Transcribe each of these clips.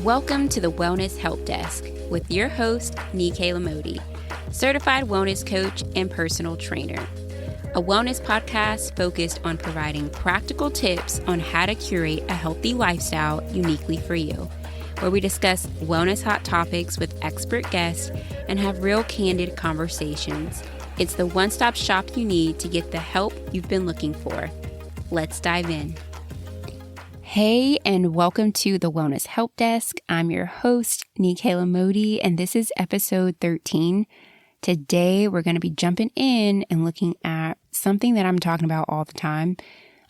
Welcome to the Wellness Help Desk with your host, Nikayla Modi, certified wellness coach and personal trainer. A wellness podcast focused on providing practical tips on how to curate a healthy lifestyle uniquely for you, where we discuss wellness hot topics with expert guests and have real candid conversations. It's the one-stop shop you need to get the help you've been looking for. Let's dive in. Hey, and welcome to the Wellness Help Desk. I'm your host, Nikayla Modi, and this is episode 13. Today, we're going to be jumping in and looking at something that I'm talking about all the time.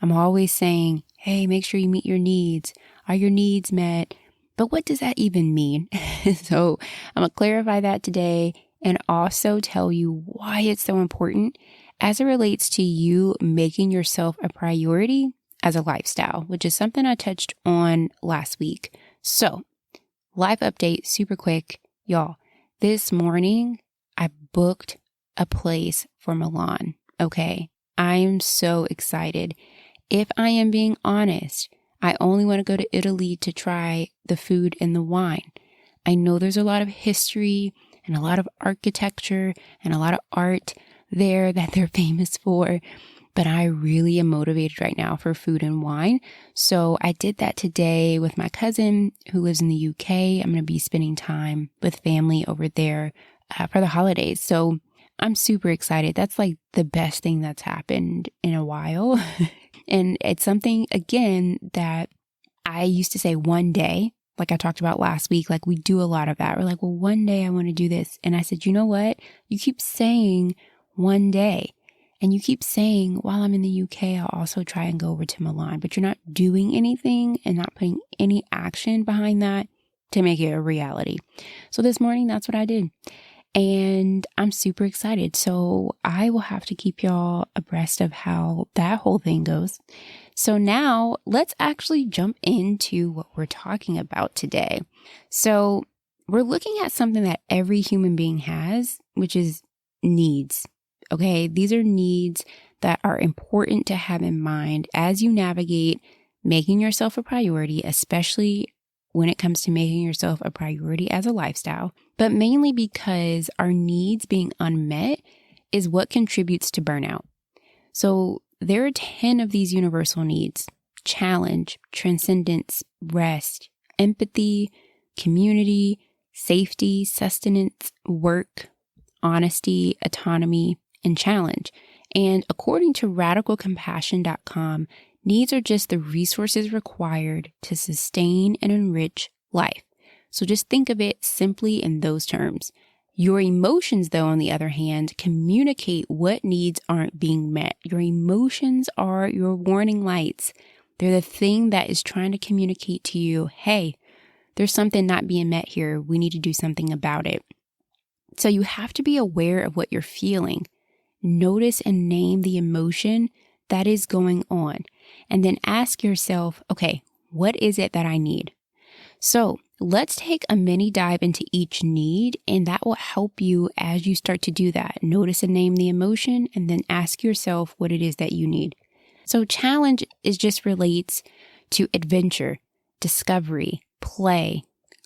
I'm always saying, hey, make sure you meet your needs. Are your needs met? But what does that even mean? So I'm going to clarify that today and also tell you why it's so important as it relates to you making yourself a priority as a lifestyle, which is something I touched on last week. So, life update, super quick. Y'all, this morning, I booked a place for Milan, okay? I am so excited. If I am being honest, I only want to go to Italy to try the food and the wine. I know there's a lot of history and a lot of architecture and a lot of art there that they're famous for. But I really am motivated right now for food and wine. So I did that today with my cousin who lives in the UK. I'm going to be spending time with family over there for the holidays. So I'm super excited. That's like the best thing that's happened in a while. And it's something, again, that I used to say one day, like I talked about last week, like we do a lot of that. We're like, well, one day I want to do this. And I said, you know what? You keep saying one day. And you keep saying, while I'm in the UK, I'll also try and go over to Milan, but you're not doing anything and not putting any action behind that to make it a reality. So this morning, that's what I did. And I'm super excited. So I will have to keep y'all abreast of how that whole thing goes. So now let's actually jump into what we're talking about today. So we're looking at something that every human being has, which is needs. Okay, these are needs that are important to have in mind as you navigate making yourself a priority, especially when it comes to making yourself a priority as a lifestyle, but mainly because our needs being unmet is what contributes to burnout. So there are 10 of these universal needs: challenge, transcendence, rest, empathy, community, safety, sustenance, work, honesty, autonomy, and challenge. And according to radicalcompassion.com, needs are just the resources required to sustain and enrich life. So just think of it simply in those terms. Your emotions, though, on the other hand, communicate what needs aren't being met. Your emotions are your warning lights. They're the thing that is trying to communicate to you, hey, there's something not being met here. We need to do something about it. So you have to be aware of what you're feeling. Notice and name the emotion that is going on, and then ask yourself, okay, what is it that I need? So let's take a mini dive into each need, and that will help you as you start to do that. Notice and name the emotion, and then ask yourself what it is that you need. So challenge just relates to adventure, discovery, play,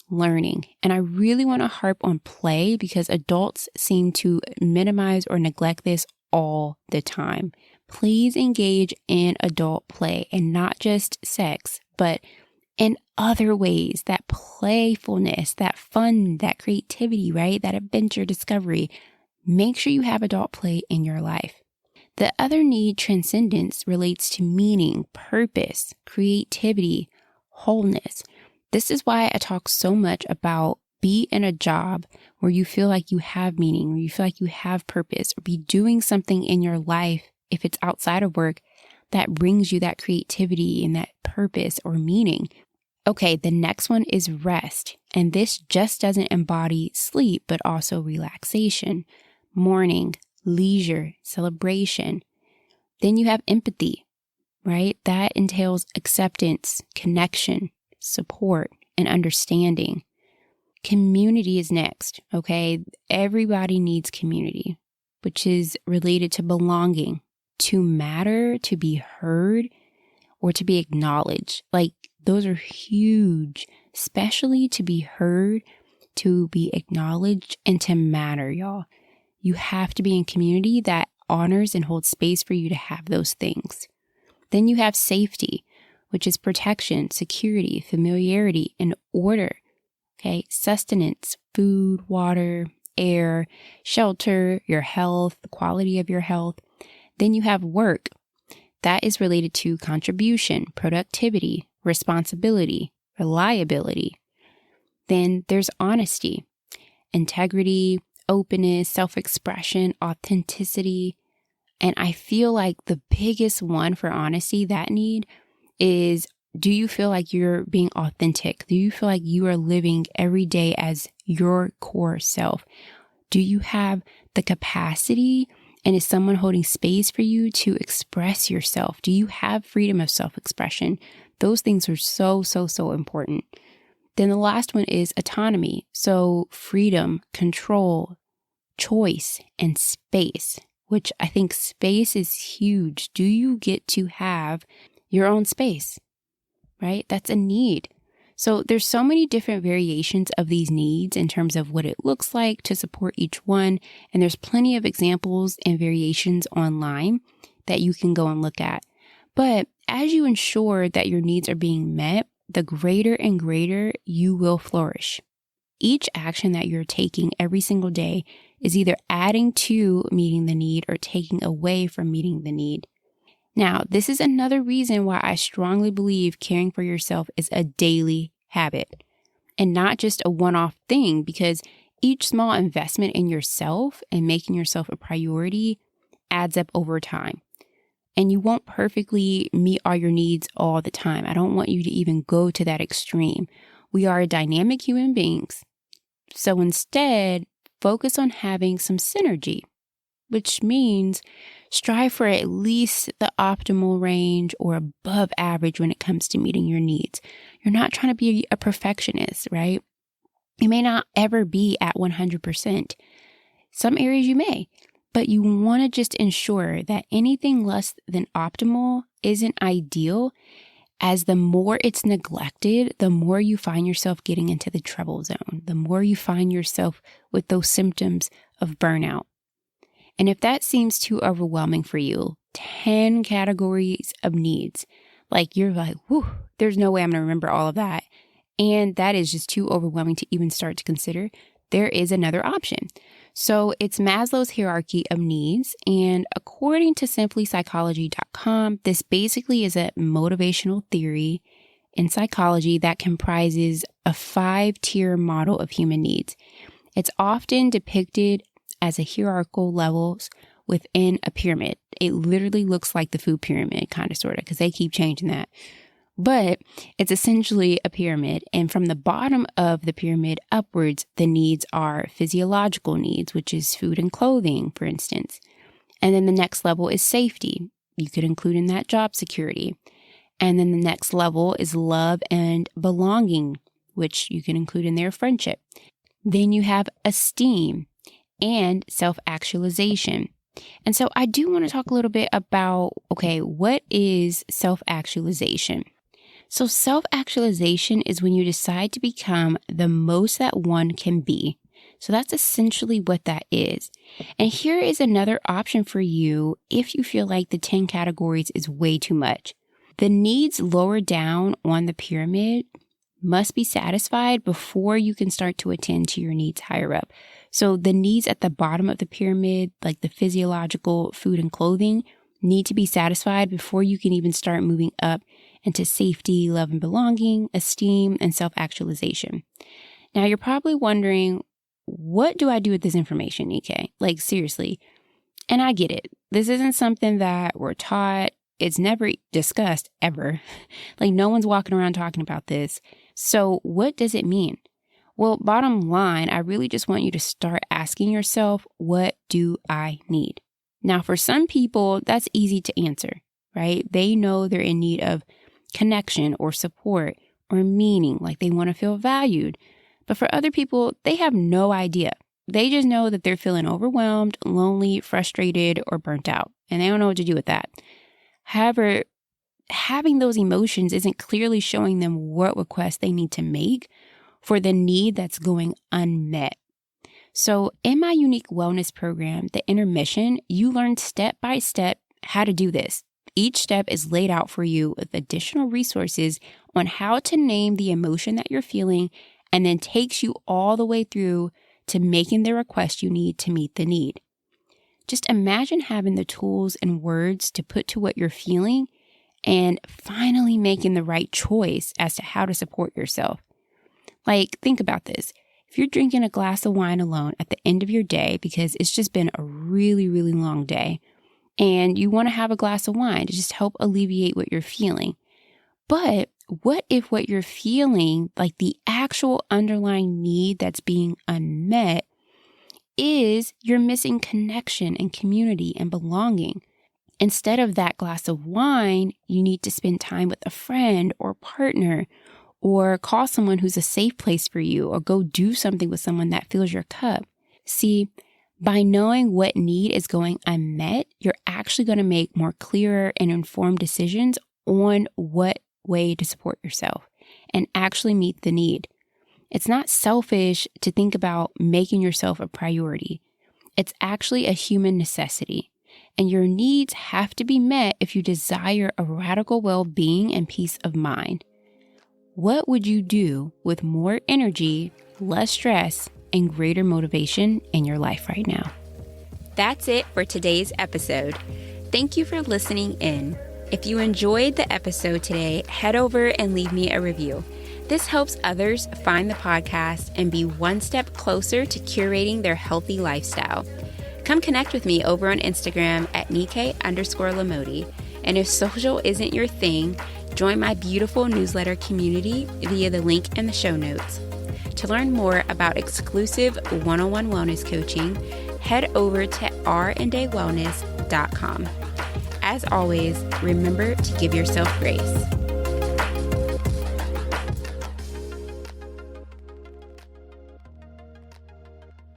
learning. And I really want to harp on play because adults seem to minimize or neglect this all the time. Please engage in adult play, and not just sex, but in other ways, that playfulness, that fun, that creativity, right? That adventure, discovery. Make sure you have adult play in your life. The other need, transcendence, relates to meaning, purpose, creativity, wholeness. This is why I talk so much about be in a job where you feel like you have meaning, where you feel like you have purpose, or be doing something in your life, if it's outside of work, that brings you that creativity and that purpose or meaning. Okay, the next one is rest. And this just doesn't embody sleep, but also relaxation, mourning, leisure, celebration. Then you have empathy, right? That entails acceptance, connection, support, and understanding. Community is next, okay? Everybody needs community, which is related to belonging, to matter, to be heard, or to be acknowledged. Like Those are huge, especially to be heard, to be acknowledged, and to matter, y'all. You have to be in community that honors and holds space for you to have those things. Then you have safety, which is protection, security, familiarity, and order. Okay, sustenance, food, water, air, shelter, your health, the quality of your health. Then you have work. That is related to contribution, productivity, responsibility, reliability. Then there's honesty, integrity, openness, self-expression, authenticity. And I feel like the biggest one for honesty, that need, is, do you feel like you're being authentic? Do you feel like you are living every day as your core self? Do you have the capacity, and is someone holding space for you to express yourself? Do you have freedom of self-expression? Those things are so, so, so important. Then the last one is autonomy. So freedom, control, choice, and space, which I think space is huge. Do you get to have your own space, right? That's a need. So there's so many different variations of these needs in terms of what it looks like to support each one. And there's plenty of examples and variations online that you can go and look at. But as you ensure that your needs are being met, the greater and greater you will flourish. Each action that you're taking every single day is either adding to meeting the need or taking away from meeting the need. Now, this is another reason why I strongly believe caring for yourself is a daily habit and not just a one-off thing, because each small investment in yourself and making yourself a priority adds up over time. And you won't perfectly meet all your needs all the time. I don't want you to even go to that extreme. We are dynamic human beings. So instead, focus on having some synergy, which means strive for at least the optimal range or above average when it comes to meeting your needs. You're not trying to be a perfectionist, right? You may not ever be at 100%. Some areas you may, but you want to just ensure that anything less than optimal isn't ideal, as the more it's neglected, the more you find yourself getting into the trouble zone, the more you find yourself with those symptoms of burnout. And if that seems too overwhelming for you, 10 categories of needs, like you're like, whew, there's no way I'm going to remember all of that, and that is just too overwhelming to even start to consider, there is another option. So it's Maslow's hierarchy of needs. And according to simplypsychology.com, this basically is a motivational theory in psychology that comprises a 5-tier model of human needs. It's often depicted as a hierarchical levels within a pyramid. It literally looks like the food pyramid, kind of, sort of, because they keep changing that. But it's essentially a pyramid. And from the bottom of the pyramid upwards, the needs are physiological needs, which is food and clothing, for instance. And then the next level is safety. You could include in that job security. And then the next level is love and belonging, which you can include in there friendship. Then you have esteem and self-actualization. And so I do want to talk a little bit about, okay, what is self-actualization? So self-actualization is when you decide to become the most that one can be. So that's essentially what that is. And here is another option for you if you feel like the 10 categories is way too much. The needs lower down on the pyramid must be satisfied before you can start to attend to your needs higher up. So the needs at the bottom of the pyramid, like the physiological, food and clothing, need to be satisfied before you can even start moving up into safety, love and belonging, esteem, and self-actualization. Now, you're probably wondering, what do I do with this information, Nikkei? Like, seriously. And I get it. This isn't something that we're taught. It's never discussed, ever. Like, no one's walking around talking about this. So what does it mean? Well, bottom line, I really just want you to start asking yourself, what do I need? Now, for some people, that's easy to answer, right? They know they're in need of connection or support or meaning, like they want to feel valued. But for other people, they have no idea. They just know that they're feeling overwhelmed, lonely, frustrated, or burnt out, and they don't know what to do with that. However, having those emotions isn't clearly showing them what requests they need to make for the need that's going unmet. So in my unique wellness program, The Intermission, you learn step by step how to do this. Each step is laid out for you with additional resources on how to name the emotion that you're feeling, and then takes you all the way through to making the request you need to meet the need. Just imagine having the tools and words to put to what you're feeling and finally making the right choice as to how to support yourself. Like, think about this. If you're drinking a glass of wine alone at the end of your day because it's just been a really, really long day, and you want to have a glass of wine to just help alleviate what you're feeling. But what if what you're feeling, like the actual underlying need that's being unmet, is you're missing connection and community and belonging? Instead of that glass of wine, you need to spend time with a friend or partner, or call someone who's a safe place for you, or go do something with someone that fills your cup. See, by knowing what need is going unmet, you're actually going to make more clearer and informed decisions on what way to support yourself and actually meet the need. It's not selfish to think about making yourself a priority. It's actually a human necessity. And your needs have to be met if you desire a radical well-being and peace of mind. What would you do with more energy, less stress, and greater motivation in your life right now? That's it for today's episode. Thank you for listening in. If you enjoyed the episode today, head over and leave me a review. This helps others find the podcast and be one step closer to curating their healthy lifestyle. Come connect with me over on Instagram at Nike_Lamoti. And if social isn't your thing, join my beautiful newsletter community via the link in the show notes. To learn more about exclusive one-on-one wellness coaching, head over to randawellness.com. As always, remember to give yourself grace.